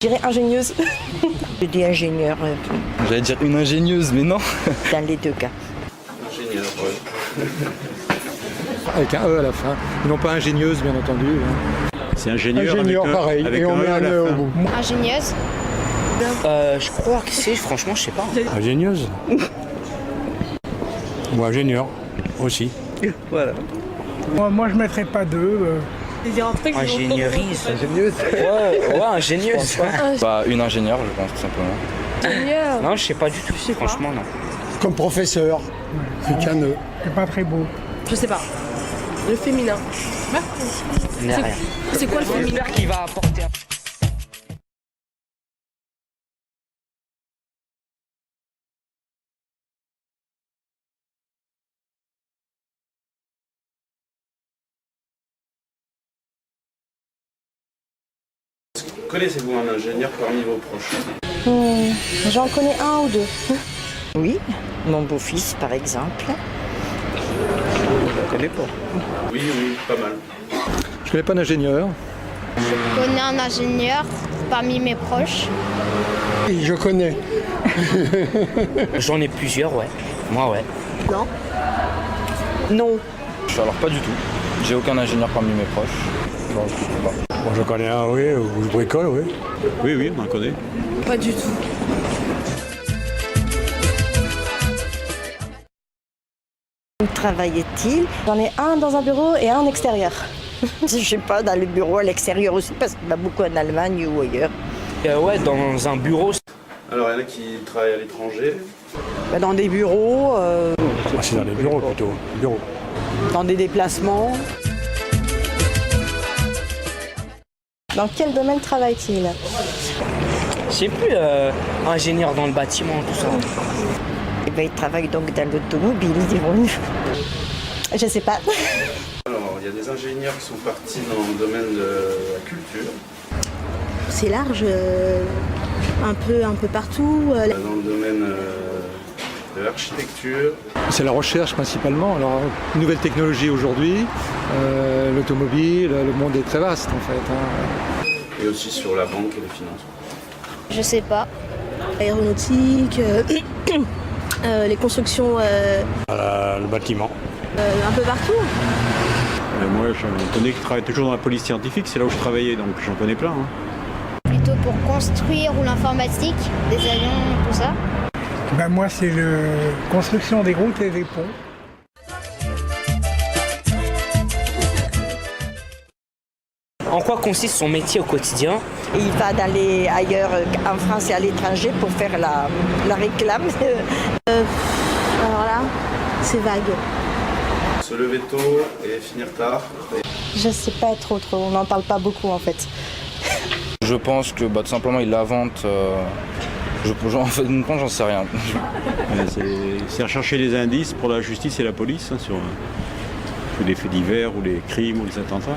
Je dirais ingénieuse. Je dis ingénieur J'allais dire une ingénieuse, mais non. dans les deux cas. Ingénieur, ouais. Avec un E à la fin. Et non pas ingénieuse, bien entendu. C'est ingénieur, Ingénieur, avec pareil, avec et on un met E à un la E au fin. bout. Ingénieuse. Je crois que c'est, franchement, je sais pas. Ingénieuse. Ou ingénieur aussi. Voilà. Moi je mettrais pas deux. Ingénierie. Ingénieuse. Ouais, ingénieuse. Bah, une ingénieure, je pense, tout simplement. Non, je sais pas du tout. Franchement, non. Comme professeur. Avec un E. C'est pas très beau. Je sais pas. Le féminin. On n'est rien. C'est quoi le féminin? J'espère qu'il va apporter un... Connaissez-vous un ingénieur parmi vos proches? J'en connais un ou deux. Oui, mon beau-fils par exemple. Je connais pas. Oui, pas mal. Je connais pas d'ingénieur. Je connais un ingénieur parmi mes proches. Et je connais. J'en ai plusieurs, ouais. Moi, ouais. Non. Non. Alors, pas du tout. J'ai aucun ingénieur parmi mes proches. Bon, je sais pas. Bon, je connais un, oui, où je bricole, oui. Oui, on en connaît. Pas du tout. Où travaillait-il? J'en ai un dans un bureau et un en extérieur. Je sais pas, dans le bureau à l'extérieur aussi, parce qu'il y en a beaucoup en Allemagne ou ailleurs. Ouais, dans un bureau. Alors, il y en a qui travaillent à l'étranger. Dans des bureaux, Ah, c'est dans les bureaux plutôt. Bureaux. dans des déplacements. Dans quel domaine travaille-t-il? Je sais plus, ingénieur dans le bâtiment, tout ça. Et ben, il travaille donc dans l'automobile, dirons-nous. Je sais pas. Alors, il y a des ingénieurs qui sont partis dans le domaine de la culture, C'est large, un peu partout. dans le domaine de l'architecture. C'est la recherche principalement. Alors, nouvelle technologie aujourd'hui, l'automobile, le monde est très vaste en fait. Et aussi sur la banque et les finances. Je sais pas. Aéronautique, les constructions Le bâtiment. un peu partout. Moi, j'en connais qui travaillent toujours dans la police scientifique, c'est là où je travaillais, donc j'en connais plein. Plutôt pour construire ou l'informatique, des avions, tout ça. Ben moi c'est la construction des routes et des ponts. En quoi consiste son métier au quotidien? Et il va ailleurs en France et à l'étranger pour faire la réclame. Alors là, c'est vague. Se lever tôt et finir tard. Je sais pas trop, on n'en parle pas beaucoup en fait. Je pense que tout simplement, il l'invente. En fait, j'en sais rien. C'est rechercher les indices pour la justice et la police sur les faits divers ou les crimes ou les attentats.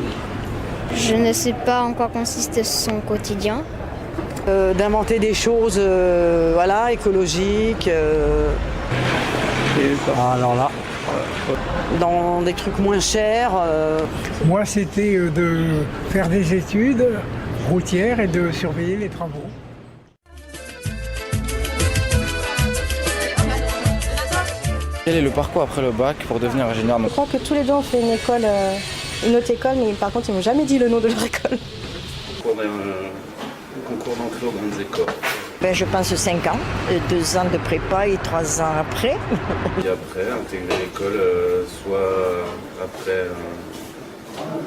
Je ne sais pas en quoi consiste son quotidien. D'inventer des choses écologiques, Alors là, dans des trucs moins chers. Moi c'était de faire des études routières et de surveiller les travaux. Quel est le parcours après le bac pour devenir ingénieur? Je crois que tous les deux ont fait une autre école, mais par contre ils m'ont jamais dit le nom de leur école. Concours d'entrée aux grandes écoles. Ben, je pense 5 ans, 2 ans de prépa et 3 ans après. Et après, intégrer l'école, soit après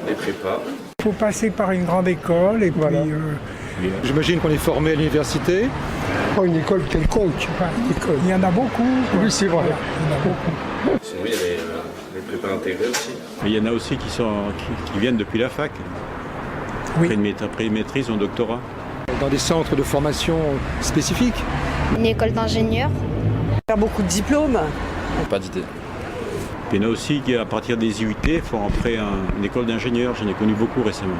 les prépas. Il faut passer par une grande école et Voilà. puis J'imagine qu'on est formé à l'université. pas une école quelconque. il y en a beaucoup. Oui, c'est vrai. Il y en a beaucoup. Sinon, il y a les prépas intégrées aussi. Mais il y en a aussi qui viennent depuis la fac, Oui. après une maîtrise ou un doctorat. Dans des centres de formation spécifiques. Une école d'ingénieur. Faire beaucoup de diplômes. Pas d'idée. Puis il y en a aussi qui, à partir des IUT, font après une école d'ingénieur. J'en ai connu beaucoup récemment,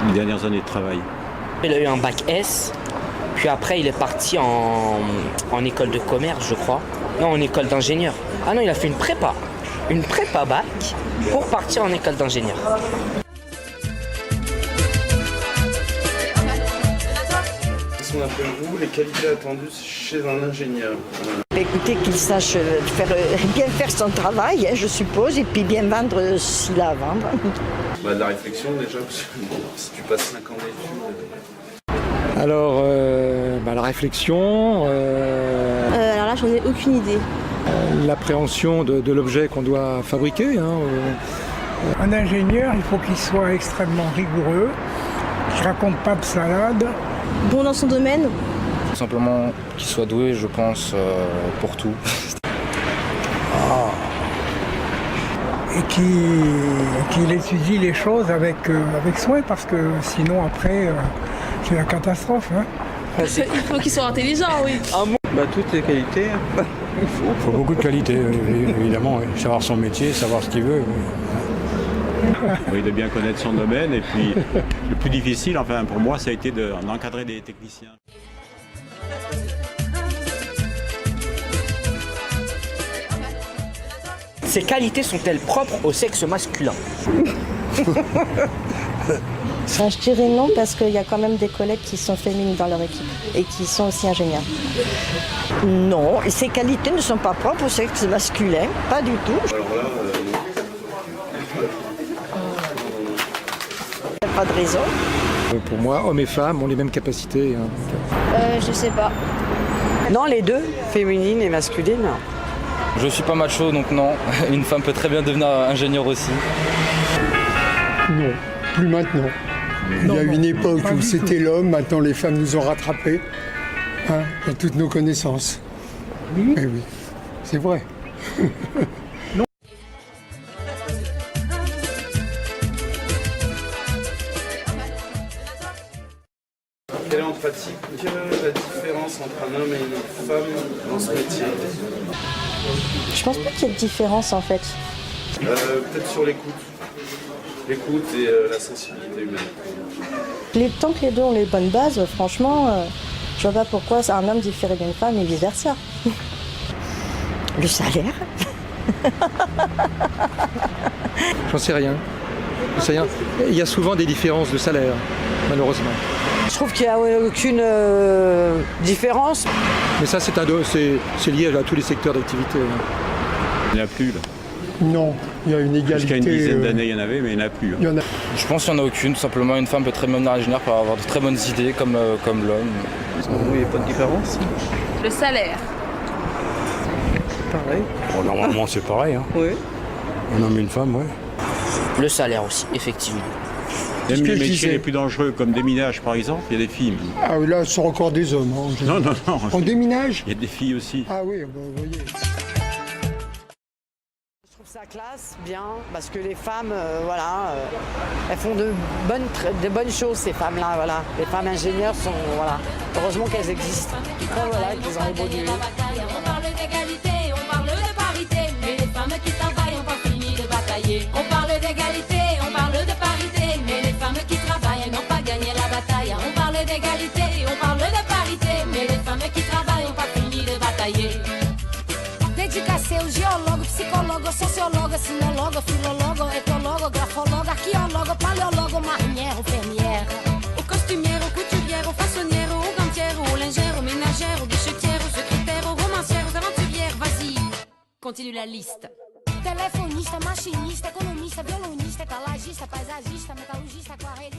les dernières années de travail. Il a eu un bac S, puis après il est parti en école de commerce, je crois. Non, en école d'ingénieur. Ah non, il a fait une prépa bac pour partir en école d'ingénieur. sont d'après vous les qualités attendues chez un ingénieur? Écoutez, qu'il sache bien faire son travail, je suppose, et puis bien vendre s'il a à vendre. De la réflexion déjà, parce que si tu passes 5 ans d'études... Alors, la réflexion, Alors là, j'en ai aucune idée. l'appréhension de l'objet qu'on doit fabriquer. Un ingénieur, il faut qu'il soit extrêmement rigoureux, qu'il raconte pas de salade. Bon dans son domaine. Tout simplement qu'il soit doué, je pense, pour tout. Et qu'il étudie les choses avec soin, parce que sinon après c'est la catastrophe. Hein. Il faut qu'il soit intelligent, oui. Toutes les qualités. Il faut beaucoup de qualités, évidemment. Oui. Savoir son métier, savoir ce qu'il veut. Oui, de bien connaître son domaine. Et puis, le plus difficile, enfin pour moi, ça a été d'encadrer des techniciens. Ces qualités sont-elles propres au sexe masculin? Je dirais non parce qu'il y a quand même des collègues qui sont féminines dans leur équipe et qui sont aussi ingénieurs. Non, et ces qualités ne sont pas propres au sexe masculin, pas du tout. Alors là, Il n'y a pas de raison. Pour moi, hommes et femmes ont les mêmes capacités. Je sais pas. Non, les deux, féminine et masculine. Je suis pas macho, donc non. Une femme peut très bien devenir ingénieure aussi. Non, plus maintenant. Il y a une époque où c'était l'homme, maintenant les femmes nous ont rattrapés. Dans toutes nos connaissances. Oui. Eh oui, c'est vrai. quelle est en pratique la différence entre un homme et une femme dans ce métier? Je pense pas qu'il y ait de différence en fait. Peut-être sur l'écoute. L'écoute et la sensibilité humaine. Tant que les deux ont les bonnes bases, franchement, je vois pas pourquoi un homme différait d'une femme et vice versa. Le salaire? J'en sais rien. Il y a souvent des différences de salaire, malheureusement. Je trouve qu'il n'y a aucune différence. Mais ça, c'est lié à tous les secteurs d'activité. Il n'y en a plus, là. Non, il y a une égalité. Jusqu'à une dizaine d'années, il y en avait, mais il n'y en a plus. Il y en a. Je pense qu'il n'y en a aucune. Tout simplement, une femme peut très bien devenir ingénieure pour avoir de très bonnes idées comme l'homme. Il n'y a pas de différence? Le salaire. Pareil. Bon, normalement, c'est pareil. Hein. Oui. Un homme et une femme, oui. Le salaire aussi, effectivement. Même les métiers disais. les plus dangereux, comme déminage par exemple, il y a des filles. Ah oui, là, ce sont encore des hommes. Hein, Non. en déminage? Il y a des filles aussi. Ah oui, vous voyez. Je trouve ça classe, bien, parce que les femmes, elles font de bonnes choses, ces femmes-là, voilà. Les femmes ingénieures sont, heureusement qu'elles existent. Voilà, qu'elles ont évolué. On parle d'égalité, on parle de parité, mais les femmes qui travaillent n'ont pas fini de batailler. On parle d'égalité, on parle de parité, mais les femmes qui travaillent n'ont pas gagné la bataille. On parle d'égalité, on parle de parité, mais les femmes qui travaillent n'ont pas fini de batailler. Dedica-se ao geólogo, psicólogo, sociólogo, sinólogo, filólogo, etologo, grafólogo, arqueólogo, paléologo, marinheiro, fermière. O costumière, o couturière, o façonnière, o gantière, o lingère, o ménagère, o guichetière, o secrétaire, o romancière, os aventurières, vas-y, continue la liste. Telefonista, machinista, economista, violonista, etalagista, paisagista, metalurgista, aquarelista.